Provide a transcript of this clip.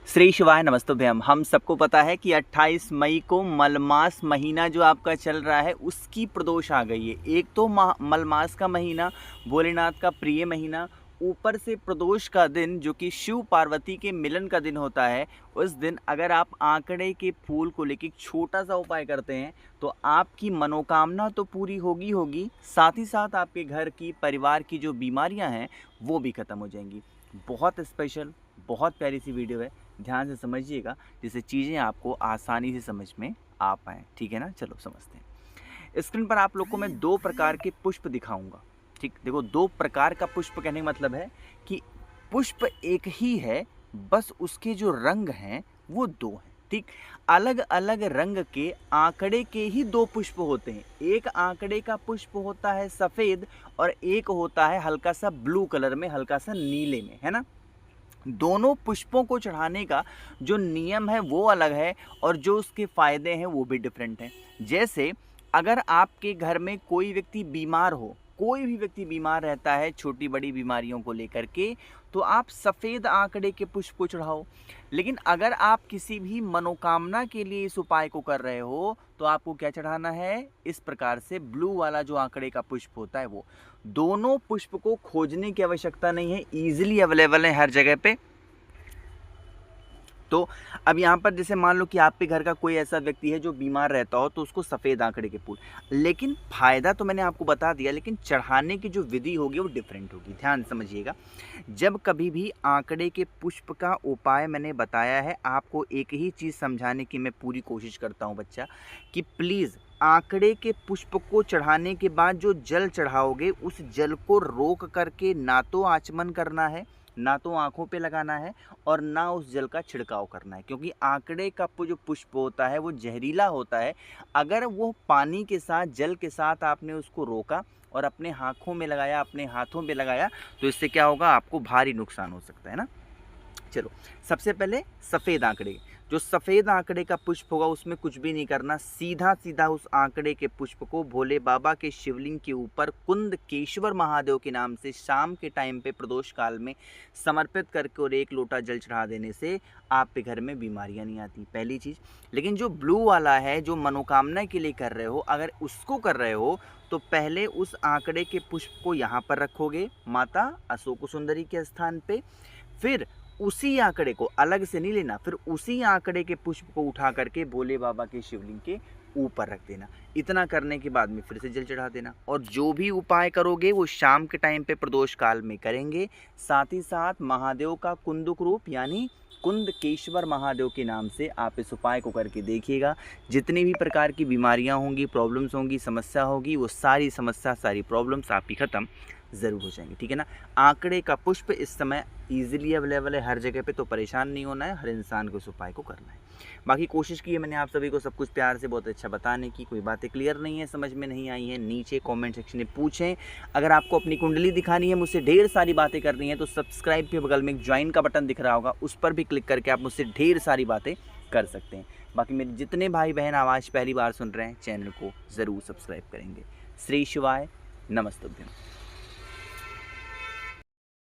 श्री शिवाय नमस्तुभ्यम। हम सबको पता है कि 28 मई को मलमास महीना जो आपका चल रहा है उसकी प्रदोष आ गई है। एक तो मलमास का महीना भोलेनाथ का प्रिय महीना, ऊपर से प्रदोष का दिन जो कि शिव पार्वती के मिलन का दिन होता है। उस दिन अगर आप आंकड़े के फूल को लेकर छोटा सा उपाय करते हैं तो आपकी मनोकामना तो पूरी होगी होगी, साथ ही साथ आपके घर की परिवार की जो बीमारियां हैं वो भी खत्म हो जाएंगी। बहुत स्पेशल, बहुत प्यारी सी वीडियो है, ध्यान से समझिएगा जिससे चीज़ें आपको आसानी से समझ में आ पाएँ। ठीक है ना, चलो समझते हैं। स्क्रीन पर आप लोग को मैं दो प्रकार के पुष्प दिखाऊंगा। ठीक, देखो, दो प्रकार का पुष्प कहने का मतलब है कि पुष्प एक ही है, बस उसके जो रंग हैं वो दो हैं। ठीक, अलग अलग रंग के आंकड़े के ही दो पुष्प होते हैं। एक आंकड़े का पुष्प होता है सफ़ेद और एक होता है हल्का सा ब्लू कलर में, हल्का सा नीले में, है ना। दोनों पुष्पों को चढ़ाने का जो नियम है वो अलग है और जो उसके फ़ायदे हैं वो भी डिफरेंट हैं। जैसे अगर आपके घर में कोई व्यक्ति बीमार हो, कोई भी व्यक्ति बीमार रहता है छोटी बड़ी बीमारियों को लेकर के, तो आप सफ़ेद आंकड़े के पुष्प को चढ़ाओ। लेकिन अगर आप किसी भी मनोकामना के लिए इस उपाय को कर रहे हो तो आपको क्या चढ़ाना है, इस प्रकार से ब्लू वाला जो आंकड़े का पुष्प होता है वो। दोनों पुष्प को खोजने की आवश्यकता नहीं है, ईजिली अवेलेबल है हर जगह पे। तो अब यहाँ पर जैसे मान लो कि आपके घर का कोई ऐसा व्यक्ति है जो बीमार रहता हो तो उसको सफ़ेद आंकड़े के फूल, लेकिन फ़ायदा तो मैंने आपको बता दिया, लेकिन चढ़ाने की जो विधि होगी वो डिफरेंट होगी। ध्यान समझिएगा, जब कभी भी आंकड़े के पुष्प का उपाय मैंने बताया है, आपको एक ही चीज़ समझाने की मैं पूरी कोशिश करता हूँ बच्चा, कि प्लीज़ आंकड़े के पुष्प को चढ़ाने के बाद जो जल चढ़ाओगे उस जल को रोक करके ना तो आचमन करना है, ना तो आँखों पे लगाना है और ना उस जल का छिड़काव करना है, क्योंकि आंकड़े का जो पुष्प होता है वो जहरीला होता है। अगर वो पानी के साथ, जल के साथ आपने उसको रोका और अपने आँखों में लगाया, अपने हाथों पे लगाया, तो इससे क्या होगा, आपको भारी नुकसान हो सकता है ना। चलो, सबसे पहले सफ़ेद आंकड़े, जो सफ़ेद आंकड़े का पुष्प होगा उसमें कुछ भी नहीं करना, सीधा सीधा उस आंकड़े के पुष्प को भोले बाबा के शिवलिंग के ऊपर कुंदकेश्वर महादेव के नाम से शाम के टाइम पे प्रदोष काल में समर्पित करके और एक लोटा जल चढ़ा देने से आपके घर में बीमारियां नहीं आती, पहली चीज़। लेकिन जो ब्लू वाला है, जो मनोकामना के लिए कर रहे हो, अगर उसको कर रहे हो तो पहले उस आंकड़े के पुष्प को यहाँ पर रखोगे माता अशोक सुंदरी के स्थान पे, फिर उसी आंकड़े को अलग से नहीं लेना, फिर उसी आंकड़े के पुष्प को उठा करके भोले बाबा के शिवलिंग के ऊपर रख देना। इतना करने के बाद में फिर से जल चढ़ा देना, और जो भी उपाय करोगे वो शाम के टाइम पे प्रदोष काल में करेंगे। साथ ही साथ महादेव का कुंदक रूप यानी कुंदकेश्वर महादेव के नाम से आप इस उपाय को करके देखिएगा। जितनी भी प्रकार की बीमारियां होंगी, प्रॉब्लम्स होंगी, समस्या होगी, वो सारी समस्या, सारी प्रॉब्लम्स आपकी ख़त्म ज़रूर हो जाएंगे। ठीक है ना। आंकड़े का पुष्प इस समय ईजिली अवेलेबल है हर जगह पे, तो परेशान नहीं होना है, हर इंसान को इस उपाय को करना है। बाकी कोशिश की है मैंने आप सभी को सब कुछ प्यार से बहुत अच्छा बताने की। कोई बातें क्लियर नहीं है, समझ में नहीं आई है, नीचे कमेंट सेक्शन में पूछें। अगर आपको अपनी कुंडली दिखानी है, मुझसे ढेर सारी बातें करनी है, तो सब्सक्राइब के बगल में एक ज्वाइन का बटन दिख रहा होगा, उस पर भी क्लिक करके आप मुझसे ढेर सारी बातें कर सकते हैं। बाकी मेरे जितने भाई बहन आवाज़ पहली बार सुन रहे हैं, चैनल को ज़रूर सब्सक्राइब करेंगे। श्री शिवाय नमस्तुभ्यम।